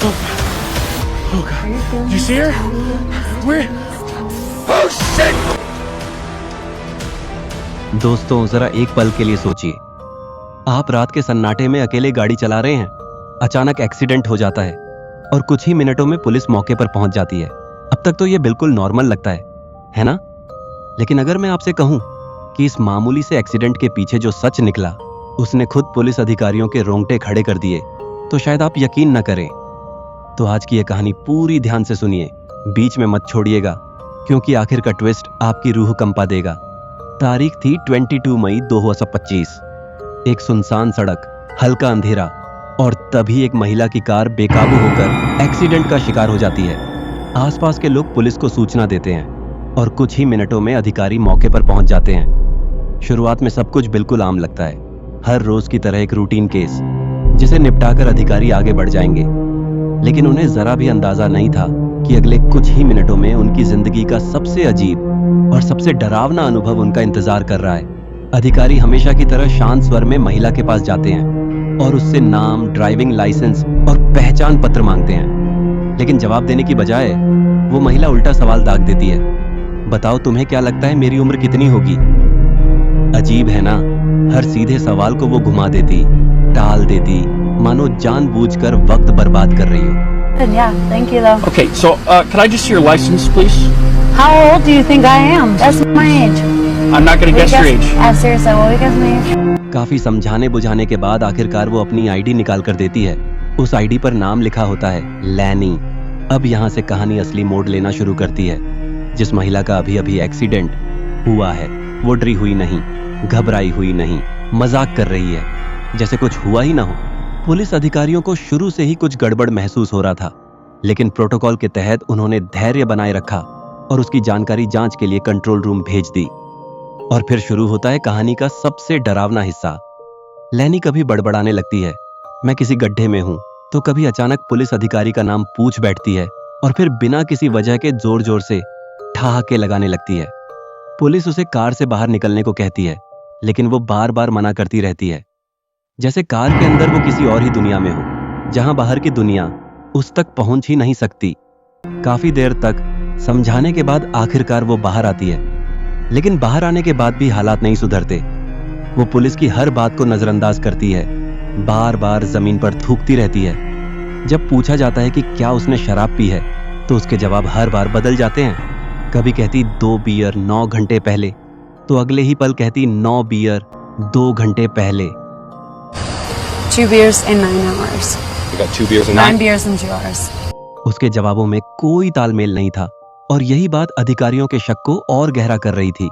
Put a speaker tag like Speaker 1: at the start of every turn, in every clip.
Speaker 1: Oh God. Do you see her? Where? Oh shit!
Speaker 2: दोस्तों, जरा एक पल के लिए सोचिए। आप रात के सन्नाटे में अकेले गाड़ी चला रहे हैं, अचानक एक्सीडेंट हो जाता है और कुछ ही मिनटों में पुलिस मौके पर पहुंच जाती है। अब तक तो यह बिल्कुल नॉर्मल लगता है ना? लेकिन अगर मैं आपसे कहूं कि इस मामूली से एक्सीडेंट के पीछे जो सच निकला, उसने खुद पुलिस अधिकारियों के रोंगटे खड़े कर दिए, तो शायद आप यकीन न करें। तो आज की यह कहानी पूरी ध्यान से सुनिए, बीच में मत छोड़िएगा, क्योंकि आखिर का ट्विस्ट आपकी रूह कंपा देगा। तारीख थी 22 मई 2025। एक सुनसान सड़क, हल्का अंधेरा, और तभी एक महिला की कार बेकाबू होकर एक्सीडेंट का शिकार हो जाती है। आसपास के लोग पुलिस को सूचना देते हैं और कुछ ही मिनटों में अधिकारी मौके पर पहुंच जाते हैं। शुरुआत में सब कुछ बिल्कुल आम लगता है, हर रोज की तरह एक रूटीन केस जिसे निपटाकर अधिकारी आगे बढ़ जाएंगे। लेकिन उन्हें जरा भी अंदाजा नहीं था कि अगले कुछ ही मिनटों में उनकी जिंदगी का सबसे अजीब और सबसे डरावना अनुभव उनका इंतजार कर रहा है। अधिकारी हमेशा की तरह शांत स्वर में महिला के पास जाते हैं और उससे नाम, ड्राइविंग लाइसेंस और पहचान पत्र मांगते हैं। लेकिन जवाब देने की बजाय वो महिला उल्टा सवाल दाग देती है, बताओ तुम्हें क्या लगता है मेरी उम्र कितनी होगी? अजीब है ना, हर सीधे सवाल को वो घुमा देती, टाल देती, मानो जानबूझकर वक्त बर्बाद कर रही हो।
Speaker 3: Yeah, thank you though.
Speaker 1: Okay, so could I just see your license, please?
Speaker 3: How old do you think I am? That's my age.
Speaker 1: I'm not gonna guess your age.
Speaker 3: Seriously, will you guess my age?
Speaker 2: काफी समझाने बुझाने के बाद आखिरकार वो अपनी ID निकाल कर देती है। उस आईडी पर नाम लिखा होता है लैनी। अब यहाँ से कहानी असली मोड़ लेना शुरू करती है। जिस महिला का अभी अभी एक्सीडेंट हुआ है, वो डरी हुई नहीं, घबराई हुई नहीं, मजाक कर रही है, जैसे कुछ हुआ ही ना हो। पुलिस अधिकारियों को शुरू से ही कुछ गड़बड़ महसूस हो रहा था, लेकिन प्रोटोकॉल के तहत उन्होंने धैर्य बनाए रखा और उसकी जानकारी जांच के लिए कंट्रोल रूम भेज दी। और फिर शुरू होता है कहानी का सबसे डरावना हिस्सा। लैनी कभी बड़बड़ाने लगती है, मैं किसी गड्ढे में हूं, तो कभी अचानक पुलिस अधिकारी का नाम पूछ बैठती है और फिर बिना किसी वजह के जोर जोर से ठहाके लगाने लगती है। पुलिस उसे कार से बाहर निकलने को कहती है, लेकिन वो बार बार मना करती रहती है, जैसे कार के अंदर वो किसी और ही दुनिया में हो, जहां बाहर की दुनिया उस तक पहुंच ही नहीं सकती। काफी देर तक समझाने के बाद आखिरकार वो बाहर आती है, लेकिन बाहर आने के बाद भी हालात नहीं सुधरते। वो पुलिस की हर बात को नजरअंदाज करती है, बार बार जमीन पर थूकती रहती है। जब पूछा जाता है कि क्या उसने शराब पी है, तो उसके जवाब हर बार बदल जाते हैं। कभी कहती 2 बियर 9 घंटे पहले, तो अगले ही पल कहती 9 बियर 2 घंटे पहले।
Speaker 3: 2 beers in 9 hours.
Speaker 1: You got 2 beers in
Speaker 3: 9 beers in 2 hours.
Speaker 2: उसके जवाबों में कोई तालमेल नहीं था और यही बात अधिकारियों के शक को और गहरा कर रही थी।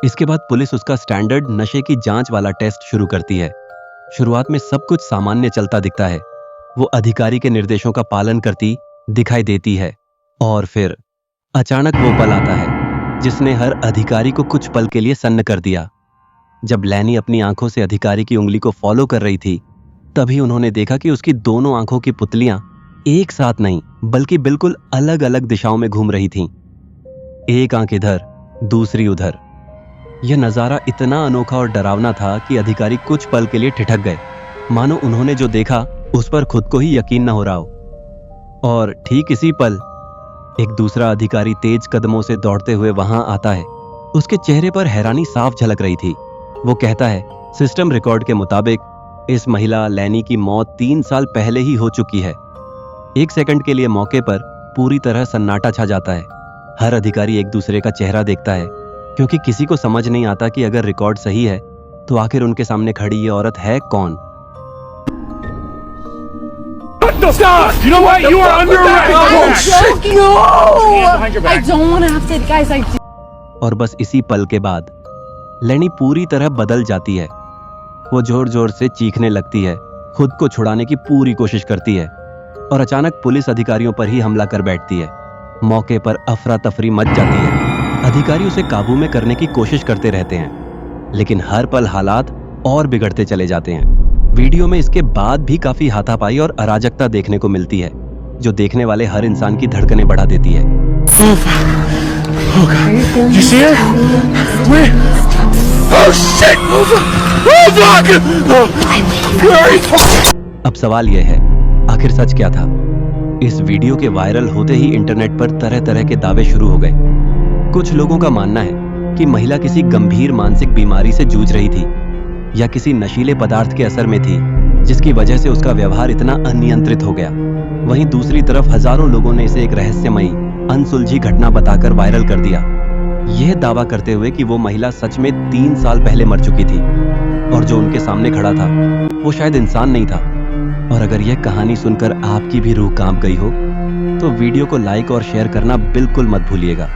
Speaker 2: इसके बाद पुलिस उसका स्टैंडर्ड नशे की जांच वाला टेस्ट शुरू करती है। शुरुआत में सब कुछ सामान्य चलता दिखता है, वो अधिकारी के निर्देशों का पालन करती दिखाई देती है। और फिर अचानक वो पल आता है जिसने हर अधिकारी को कुछ पल के लिए सन्न कर दिया। जब लैनी अपनी आंखों से अधिकारी की उंगली को फॉलो कर रही थी, तभी उन्होंने देखा कि उसकी दोनों आंखों की पुतलियां एक साथ नहीं बल्कि बिल्कुल अलग अलग दिशाओं में घूम रही थीं। एक आंख इधर, दूसरी उधर। यह नजारा इतना अनोखा और डरावना था कि अधिकारी कुछ पल के लिए ठिठक गए, मानो उन्होंने जो देखा उस पर खुद को ही यकीन न हो रहा हो। और ठीक इसी पल एक दूसरा अधिकारी तेज कदमों से दौड़ते हुए वहां आता है। उसके चेहरे पर हैरानी साफ झलक रही थी। वो कहता है, सिस्टम रिकॉर्ड के मुताबिक इस महिला लैनी की मौत 3 साल पहले ही हो चुकी है। एक सेकंड के लिए मौके पर पूरी तरह सन्नाटा छा जाता है। हर अधिकारी एक दूसरे का चेहरा देखता है, क्योंकि किसी को समझ नहीं आता कि अगर रिकॉर्ड सही है तो आखिर उनके सामने खड़ी ये औरत है कौन।
Speaker 1: Stop! You know what? You are under arrest.
Speaker 3: No! I don't want to have to, guys.
Speaker 2: और बस इसी पल के बाद लैनी पूरी तरह बदल जाती है। वो जोर जोर से चीखने लगती है, खुद को छुड़ाने की पूरी कोशिश करती है और अचानक पुलिस अधिकारियों पर ही हमला कर बैठती है। मौके पर अफरा तफरी मच जाती है। अधिकारी उसे काबू में करने की कोशिश करते रहते हैं, लेकिन हर पल हालात और बिगड़ते चले जाते हैं। वीडियो में इसके बाद भी काफी हाथापाई और अराजकता देखने को मिलती है, जो देखने वाले हर इंसान की धड़कनें बढ़ा देती है।
Speaker 1: Oh God! Did you see her? Where? Oh shit! Move! Move!
Speaker 2: अब सवाल यह है, आखिर सच क्या था? इस वीडियो के वायरल होते ही इंटरनेट पर तरह तरह के दावे शुरू हो गए। कुछ लोगों का मानना है कि महिला किसी गंभीर मानसिक बीमारी से जूझ रही थी या किसी नशीले पदार्थ के असर में थी, जिसकी वजह से उसका व्यवहार इतना अनियंत्रित हो गया। वहीं दूसरी तरफ हजारों लोगों ने इसे एक रहस्यमयी, अनसुलझी घटना बताकर वायरल कर दिया, यह दावा करते हुए कि वो महिला सच में 3 साल पहले मर चुकी थी और जो उनके सामने खड़ा था वो शायद इंसान नहीं था। और अगर यह कहानी सुनकर आपकी भी रूह कांप गई हो तो वीडियो को लाइक और शेयर करना बिल्कुल मत भूलिएगा।